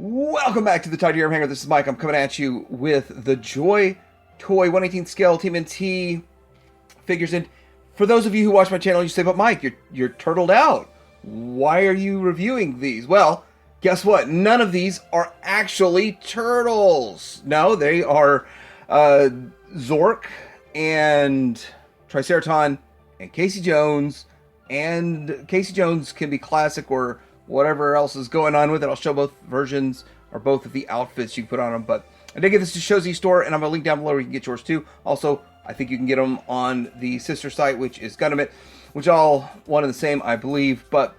Welcome back to the Tide Hanger. This is Mike. I'm coming at you with the JoyToy 1/18 scale TMNT figures. And for those of you who watch my channel, you say, "But Mike, you're turtled out. Why are you reviewing these?" Well, guess what? None of these are actually turtles. No, they are Zork and Triceraton and Casey Jones. And Casey Jones can be classic or whatever else is going on with it. I'll show both versions or both of the outfits you can put on them. But I did get this to Shozy Store, and I'm going to link down below where you can get yours too. Also, I think you can get them on the sister site, which is Gundam, which all one and the same, I believe. But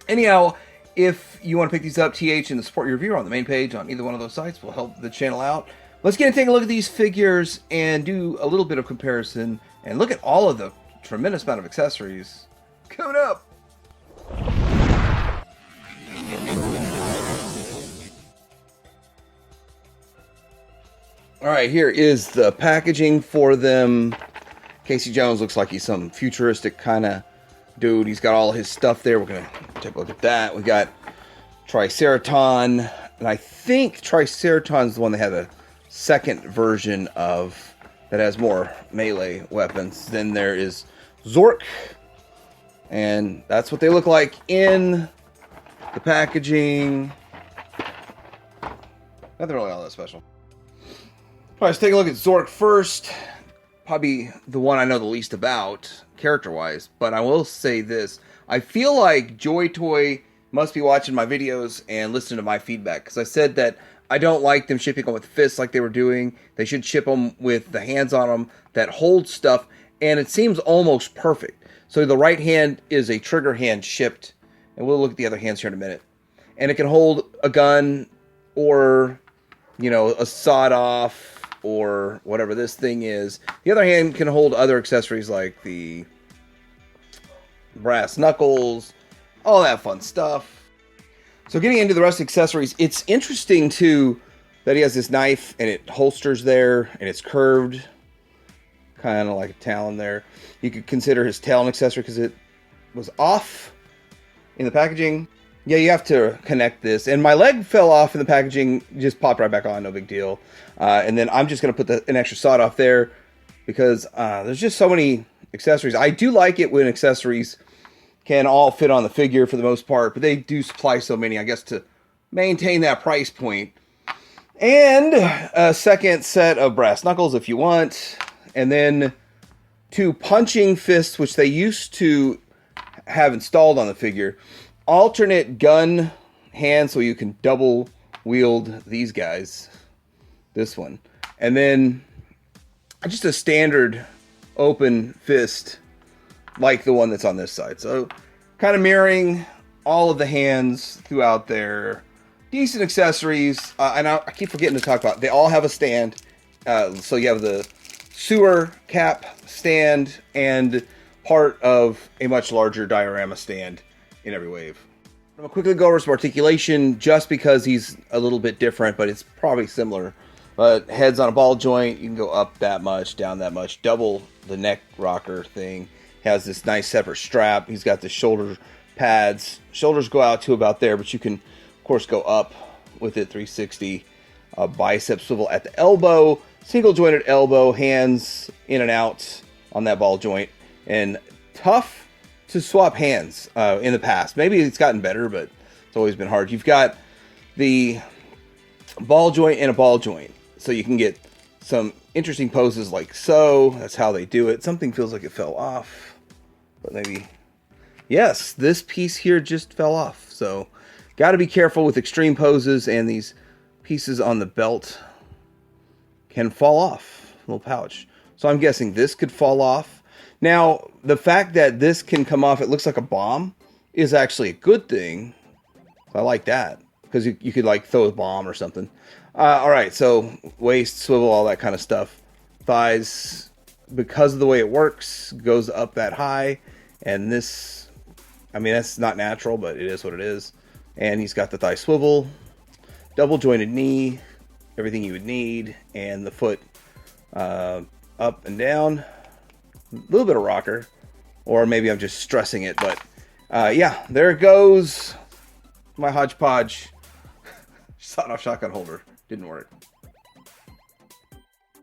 anyhow, if you want to pick these up, TH and the support your reviewer on the main page on either one of those sites will help the channel out. Let's get and take a look at these figures and do a little bit of comparison and look at all of the tremendous amount of accessories coming up. Alright, here is the packaging for them. Casey Jones looks like he's some futuristic kind of dude. He's got all his stuff there. We're going to take a look at that. We got Triceraton, and I think Triceraton's the one that had a second version of that has more melee weapons. Then there is Zork, and that's what they look like in the packaging. Nothing really all that special. Alright, let's take a look at Zork first. Probably the one I know the least about, character-wise. But I will say this. I feel like JoyToy must be watching my videos and listening to my feedback. Because I said that I don't like them shipping them with fists like they were doing. They should ship them with the hands on them that hold stuff. And it seems almost perfect. So the right hand is a trigger hand shipped. And we'll look at the other hands here in a minute. And it can hold a gun or, you know, a sawed-off or whatever this thing is. The other hand can hold other accessories like the brass knuckles, all that fun stuff. So getting into the rest of the accessories, it's interesting too that he has this knife and it holsters there and it's curved, kind of like a talon there. You could consider his tail an accessory because it was off in the packaging. Yeah, you have to connect this. And my leg fell off in the packaging, just popped right back on, no big deal. And then I'm just going to put an extra sawed off there because there's just so many accessories. I do like it when accessories can all fit on the figure for the most part, but they do supply so many, I guess, to maintain that price point. And a second set of brass knuckles if you want. And then 2 punching fists, which they used to have installed on the figure. Alternate gun hand so you can double wield these guys. This one. And then just a standard open fist like the one that's on this side. So kind of mirroring all of the hands throughout there. Decent accessories. And I keep forgetting to talk about it. They all have a stand. So you have the sewer cap stand and part of a much larger diorama stand in every wave. I'm going to quickly go over some articulation just because he's a little bit different, but it's probably similar. But head's on a ball joint, you can go up that much, down that much, double the neck rocker thing. Has this nice separate strap. He's got the shoulder pads. Shoulders go out to about there, but you can, of course, go up with it 360. Bicep swivel at the elbow, single jointed elbow, hands in and out on that ball joint. And tough to swap hands in the past. Maybe it's gotten better, but it's always been hard. You've got the ball joint and a ball joint. So you can get some interesting poses like so. That's how they do it. Something feels like it fell off. But maybe... Yes, this piece here just fell off. So got to be careful with extreme poses, and these pieces on the belt can fall off. A little pouch. So I'm guessing this could fall off. Now, the fact that this can come off, it looks like a bomb, is actually a good thing. I like that, because you could like throw a bomb or something. Alright, so waist, swivel, all that kind of stuff. Thighs, because of the way it works, goes up that high. And this, I mean, that's not natural, but it is what it is. And he's got the thigh swivel, double jointed knee, everything you would need. And the foot up and down. A little bit of rocker, or maybe I'm just stressing it, but yeah, there it goes, my hodgepodge Sawed-off shotgun holder. Didn't work.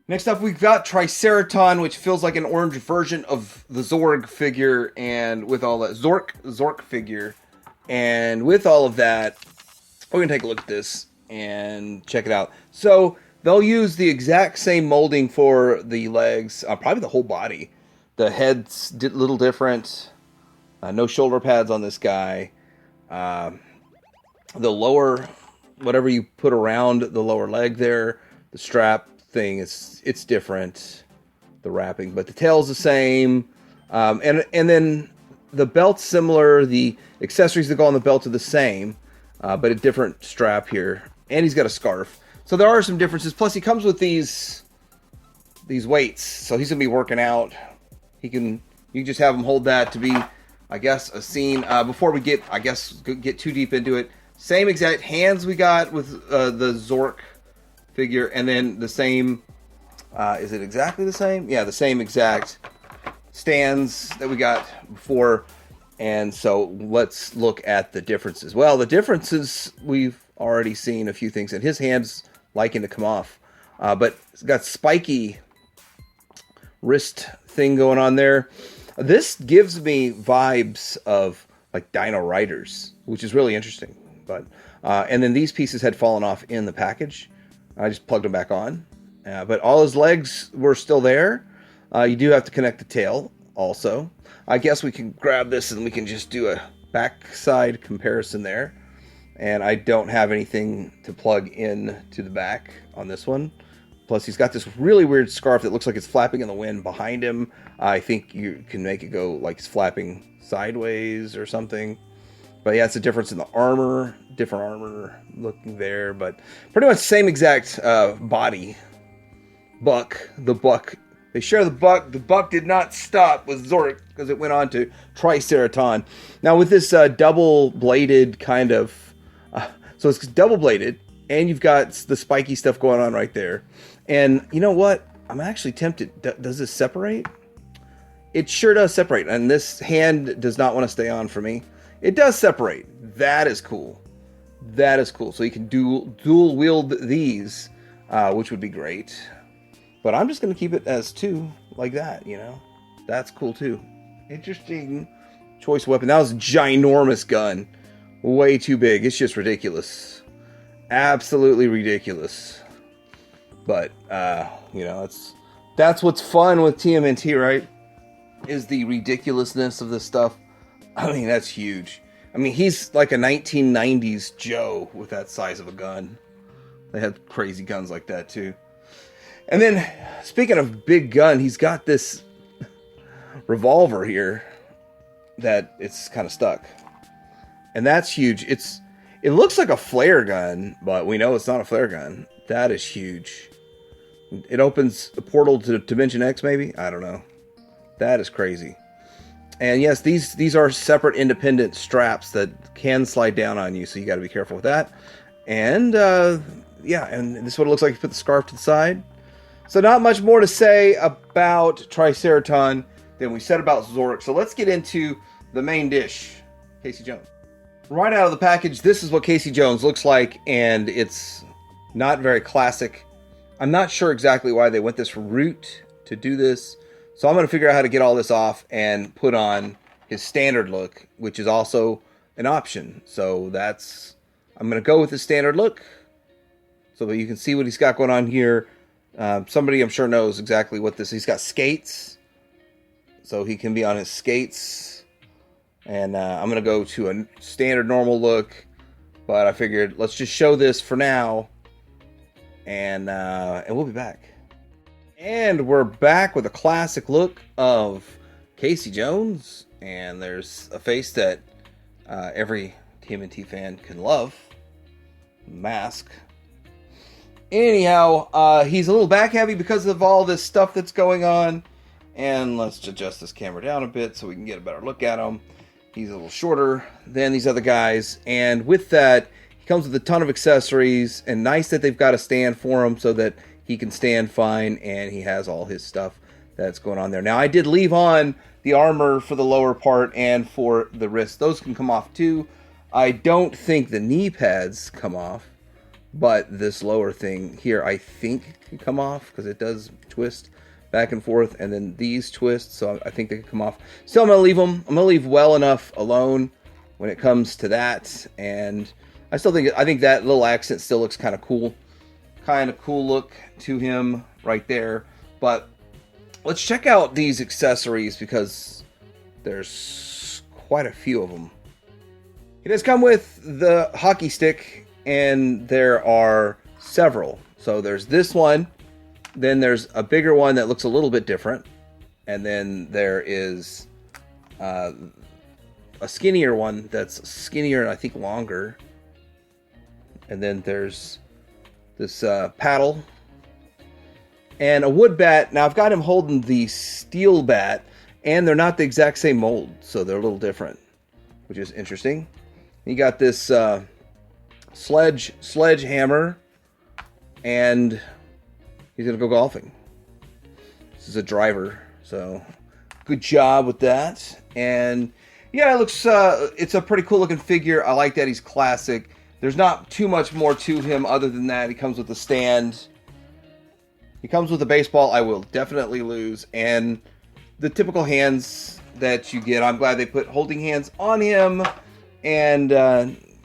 Next up, we've got Triceraton, which feels like an orange version of the Zork figure, and with all that Zork figure, and with all of that, we're gonna take a look at this and check it out. So they'll use the exact same molding for the legs, probably the whole body. The head's a little different. No shoulder pads on this guy. The lower, whatever you put around the lower leg there, the strap thing, it's different, the wrapping, but the tail's the same, and then the belt's similar, the accessories that go on the belt are the same, but a different strap here, and he's got a scarf, so there are some differences. Plus he comes with these weights, so he's gonna be working out. You can just have him hold that to be, I guess, a scene. Before we get too deep into it, same exact hands we got with the Zork figure, and then the same, is it exactly the same? Yeah, the same exact stands that we got before. And so let's look at the differences. Well, the differences, we've already seen a few things, and his hand's liking to come off, but it's got spiky wrist thing going on there. This gives me vibes of like Dino Riders, which is really interesting. But and then these pieces had fallen off in the package. I just plugged them back on, but all his legs were still there. You do have to connect the tail also. I guess we can grab this and we can just do a backside comparison there. And I don't have anything to plug in to the back on this one. Plus he's got this really weird scarf that looks like it's flapping in the wind behind him. I think you can make it go like it's flapping sideways or something. But yeah, it's a difference in the armor, different armor looking there, but pretty much same exact body. The buck. They share the buck. The buck did not stop with Zork because it went on to Triceraton. Now with this double-bladed kind of, so it's double-bladed, and you've got the spiky stuff going on right there. And you know what? I'm actually tempted. Does this separate? It sure does separate, and this hand does not want to stay on for me. It does separate. That is cool. That is cool. So you can dual wield these, which would be great. But I'm just going to keep it as two, like that, you know. That's cool too. Interesting choice of weapon. That was a ginormous gun. Way too big. It's just ridiculous. Absolutely ridiculous. But, you know, that's what's fun with TMNT, right? Is the ridiculousness of this stuff. I mean, that's huge. I mean, he's like a 1990s Joe with that size of a gun. They had crazy guns like that, too. And then, speaking of big gun, he's got this revolver here that it's kind of stuck. And that's huge. It looks like a flare gun, but we know it's not a flare gun. That is huge. It opens a portal to Dimension X, maybe? I don't know. That is crazy. And yes, these are separate independent straps that can slide down on you, so you got to be careful with that. And yeah, and this is what it looks like. You put the scarf to the side. So not much more to say about Triceraton than we said about Zork. So let's get into the main dish, Casey Jones. Right out of the package, this is what Casey Jones looks like, and it's not very classic. I'm not sure exactly why they went this route to do this. So I'm going to figure out how to get all this off and put on his standard look, which is also an option. So I'm going to go with the standard look so that you can see what he's got going on here. Somebody I'm sure knows exactly what this is. He's got skates, so he can be on his skates. And I'm going to go to a standard normal look, but I figured let's just show this for now, and we'll be back. And we're back with a classic look of Casey Jones, and there's a face that every TMNT fan can love. Mask. Anyhow, he's a little back heavy because of all this stuff that's going on, and let's adjust this camera down a bit so we can get a better look at him. He's a little shorter than these other guys, and with that, he comes with a ton of accessories, and nice that they've got a stand for him so that he can stand fine, and he has all his stuff that's going on there. Now, I did leave on the armor for the lower part and for the wrist. Those can come off too. I don't think the knee pads come off. but this lower thing here, I think, can come off because it does twist back and forth, and then these twists, so I think they can come off. Still, I'm going to leave them. I'm going to leave well enough alone when it comes to that, and I think that little accent still looks kind of cool. Kind of cool look to him right there. But let's check out these accessories because there's quite a few of them. It does come with the hockey stick, and there are several. So there's this one, then there's a bigger one that looks a little bit different, and then there is a skinnier one that's skinnier and I think longer. And then there's this paddle and a wood bat. Now I've got him holding the steel bat, and they're not the exact same mold, so they're a little different, which is interesting. You got this sledgehammer, and he's gonna go golfing. This is a driver, so good job with that. And yeah, it looks it's a pretty cool looking figure. I like that he's classic. There's not too much more to him other than that. He comes with a stand. He comes with a baseball. I will definitely lose. And the typical hands that you get. I'm glad they put holding hands on him. And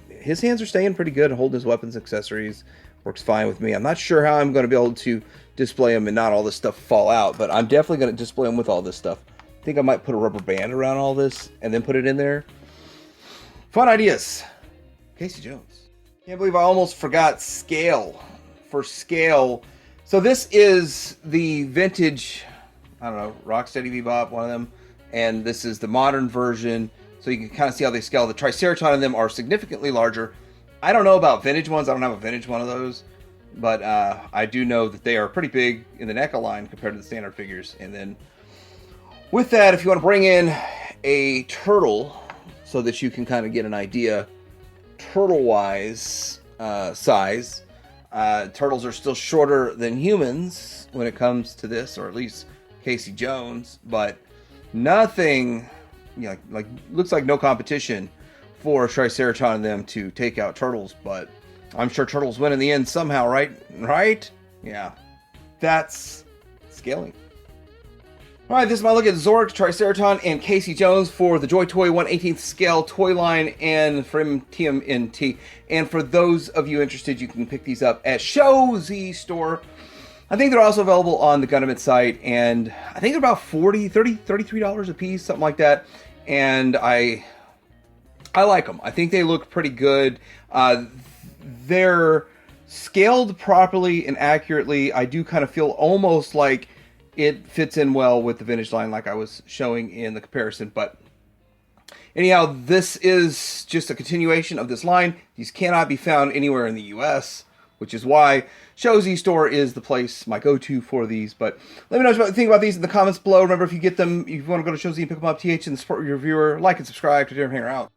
his hands are staying pretty good. Holding his weapons, accessories. Works fine with me. I'm not sure how I'm going to be able to display him and not all this stuff fall out. But I'm definitely going to display him with all this stuff. I think I might put a rubber band around all this and then put it in there. Fun ideas. Casey Jones. Can't believe I almost forgot scale. For scale, so this is the vintage, I don't know, Rocksteady Bebop, one of them, and this is the modern version, so you can kind of see how they scale. The Triceraton in them are significantly larger. I don't know about vintage ones. I don't have a vintage one of those, but I do know that they are pretty big in the NECA line compared to the standard figures. And then with that, if you want to bring in a turtle so that you can kind of get an idea turtle-wise size. Turtles are still shorter than humans when it comes to this, or at least Casey Jones, but nothing, like looks like no competition for Triceraton and them to take out turtles, but I'm sure turtles win in the end somehow, right? Right? Yeah. That's scaling. Alright, this is my look at Zork, Triceraton, and Casey Jones for the JoyToy 1/18th scale toy line and from TMNT. And for those of you interested, you can pick these up at Show Z Store. I think they're also available on the Gundam site, and I think they're about $33 a piece, something like that. And I like them. I think they look pretty good. They're scaled properly and accurately. I do kind of feel almost like it fits in well with the vintage line like I was showing in the comparison. But anyhow, this is just a continuation of this line. These cannot be found anywhere in the US, which is why Show Z Store is the place, my go-to for these. But let me know what you think about these in the comments below. Remember, if you get them, if you want to go to Show Z and pick them up, TH and support your reviewer, like and subscribe to Hanger Out.